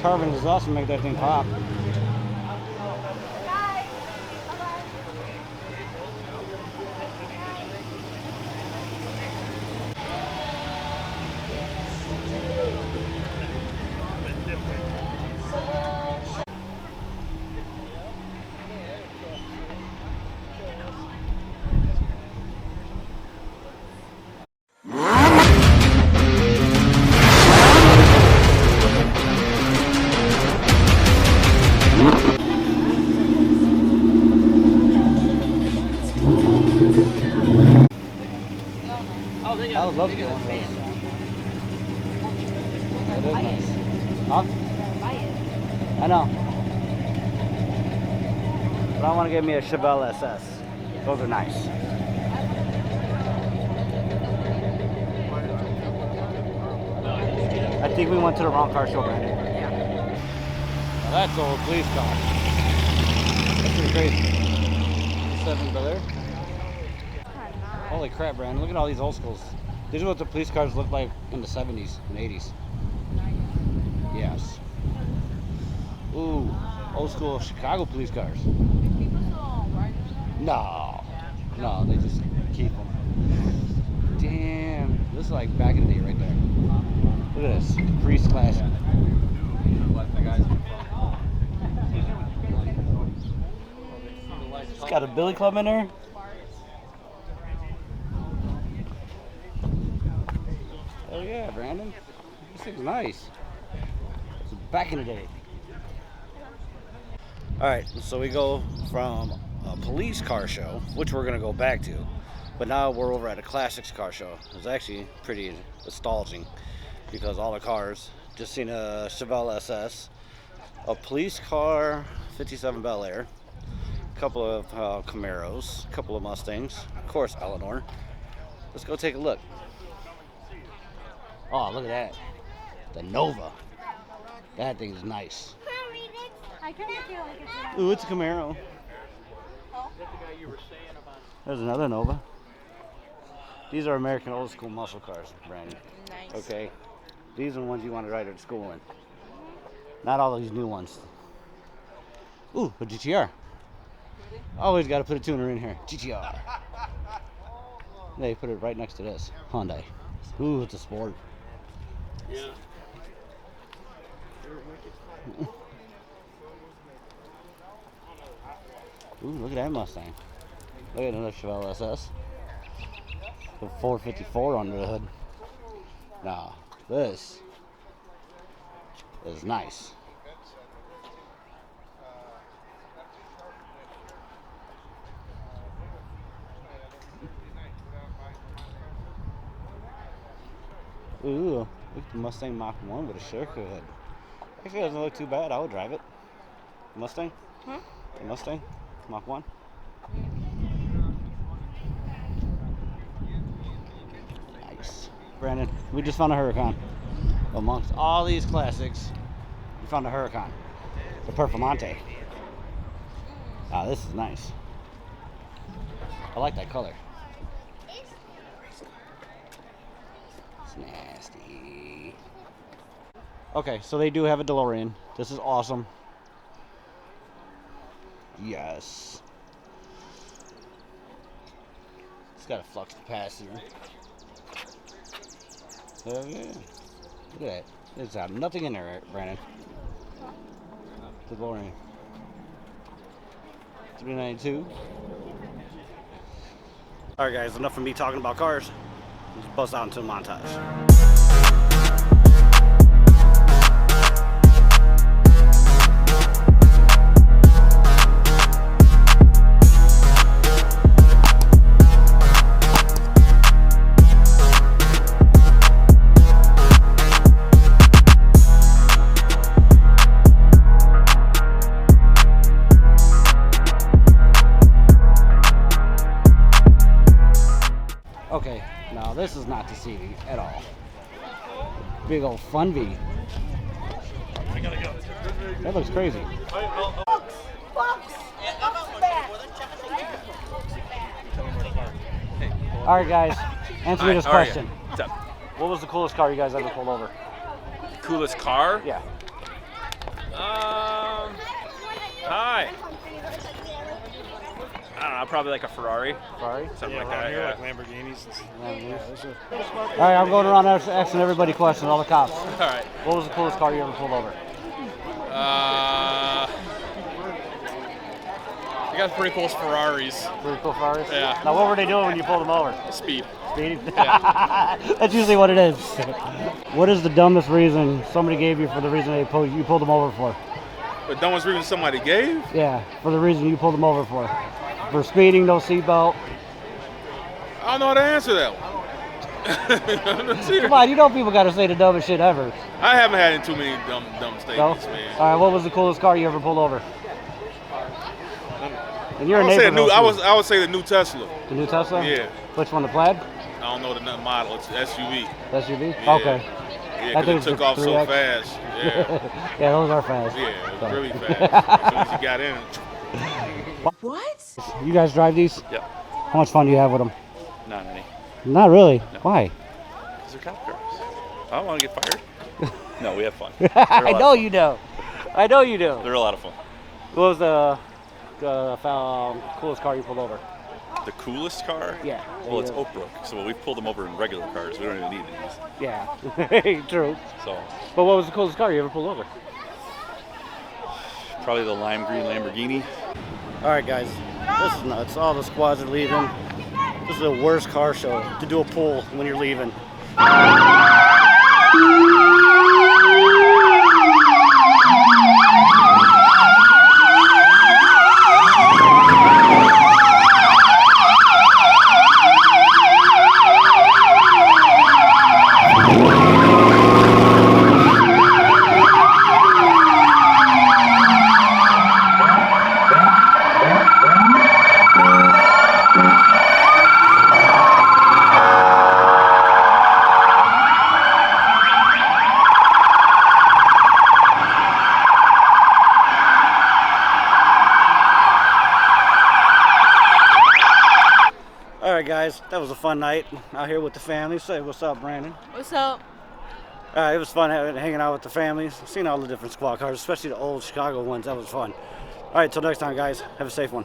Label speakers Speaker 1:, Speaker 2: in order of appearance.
Speaker 1: Carven Exhaust to make that thing pop. I would love to get one of those. That is nice. Huh? I know. But I want to get me a Chevelle SS. Those are nice. I think we went to the wrong car show, Brandon. Now that's an old police car. That's pretty crazy. 7 Bel Air. Holy crap, Brandon. Look at all these old schools. These are what the police cars looked like in the 70s and 80s. Yes. Ooh, old school Chicago police cars. No. No, they just keep them. Damn. This is like back in the day right there. Look at this. Caprice Classic. It's got a billy club in there. Oh yeah, Brandon. This thing's nice. It's back in the day. Alright, so we go from a police car show, which we're gonna go back to, but now we're over at a classics car show. It's actually pretty nostalgic because all the cars, just seen a Chevelle SS, a police car, 57 Bel Air, a couple of Camaros, a couple of Mustangs, of course Eleanor. Let's go take a look. Oh, look at that. The Nova. That thing is nice. Ooh, it's a Camaro. There's another Nova. These are American old school muscle cars, Brandon.
Speaker 2: Nice.
Speaker 1: Okay. These are the ones you want to ride at school in. Not all of these new ones. Ooh, a GTR. Always got to put a tuner in here. GTR. They put it right next to this Hyundai. Ooh, it's a sport. Yeah. Ooh, look at that Mustang. Look at another Chevelle SS. The 454 under the hood. Now, this is nice. Ooh, look at the Mustang Mach 1 with a Sherco hood. Actually, it doesn't look too bad. I would drive it. Mustang? Huh? The Mustang? Mach 1? Nice. Brandon, we just found a Huracan. Amongst all these classics, we found a Huracan. The Performante. Ah, this is nice. I like that color. It's nasty. Okay, so they do have a DeLorean. This is awesome. Yes. It's got a flux capacitor. Hell yeah. Look at that. There's nothing in there, Brandon. DeLorean. 392. Alright guys, enough of me talking about cars. Let's bust out into a montage. Okay, now this is not deceiving at all. Big old fun V. I gotta go. That looks crazy. Alright guys, answer me this question.
Speaker 3: What's up?
Speaker 1: What was the coolest car you guys ever pulled over?
Speaker 3: Coolest car?
Speaker 1: Yeah.
Speaker 2: Hi. I don't know, probably like a Ferrari.
Speaker 3: Ferrari?
Speaker 2: Something like
Speaker 4: around
Speaker 2: that,
Speaker 4: here,
Speaker 2: yeah.
Speaker 4: like Lamborghinis.
Speaker 3: All right, I'm going around asking everybody questions, all the cops.
Speaker 2: All right.
Speaker 3: What was the coolest car you ever pulled over?
Speaker 2: You got pretty cool Ferraris.
Speaker 3: Pretty cool Ferraris?
Speaker 2: Yeah.
Speaker 3: Now, what were they doing when you pulled them over?
Speaker 2: Speed.
Speaker 3: Speeding?
Speaker 2: Yeah.
Speaker 3: That's usually what it is. What is the dumbest reason somebody gave you for the reason you pulled them over for?
Speaker 5: The dumbest reason somebody gave?
Speaker 3: Yeah, for the reason you pulled them over for. For speeding, no seatbelt.
Speaker 5: I don't know how to answer that one.
Speaker 3: Come on, you know people got to say the dumbest shit ever.
Speaker 5: I haven't had too many dumb statements,
Speaker 3: No?
Speaker 5: man.
Speaker 3: All right, what was the coolest car you ever pulled over? And you're a
Speaker 5: I would say
Speaker 3: neighbor.
Speaker 5: I would say the new Tesla.
Speaker 3: The new Tesla?
Speaker 5: Yeah.
Speaker 3: Which one, the Plaid?
Speaker 5: I don't know the model. It's SUV.
Speaker 3: SUV?
Speaker 5: Yeah.
Speaker 3: Okay.
Speaker 5: Yeah, because it took off so
Speaker 3: 3X.
Speaker 5: fast. Yeah.
Speaker 3: Yeah, those are fast.
Speaker 5: Yeah, it was
Speaker 3: So.
Speaker 5: really fast. As soon as you got in.
Speaker 6: What?
Speaker 3: You guys drive these?
Speaker 2: Yep.
Speaker 3: How much fun do you have with them?
Speaker 2: Not many.
Speaker 3: Not really.
Speaker 2: No.
Speaker 3: Why?
Speaker 2: Because they're cop cars. I don't want to get fired. No, we have fun.
Speaker 3: I know you do. I know you do.
Speaker 2: They're a lot of fun.
Speaker 3: What was the coolest car you pulled over?
Speaker 2: The coolest car?
Speaker 3: Yeah.
Speaker 2: Well, it's Oak Brook, so we've pulled them over in regular cars. We don't even need these.
Speaker 3: Yeah. True.
Speaker 2: So
Speaker 3: But what was the coolest car you ever pulled over?
Speaker 2: probably the lime green Lamborghini.
Speaker 1: All right, guys, this is nuts. All the squads are leaving. This is the worst car show to do a pull when you're leaving. All right, guys, that was a fun night out here with the family. Say what's up, Brandon.
Speaker 6: What's up?
Speaker 1: It was fun hanging out with the families, seeing all the different squad cars, especially the old Chicago ones. That was fun. All right, till next time, guys. Have a safe one.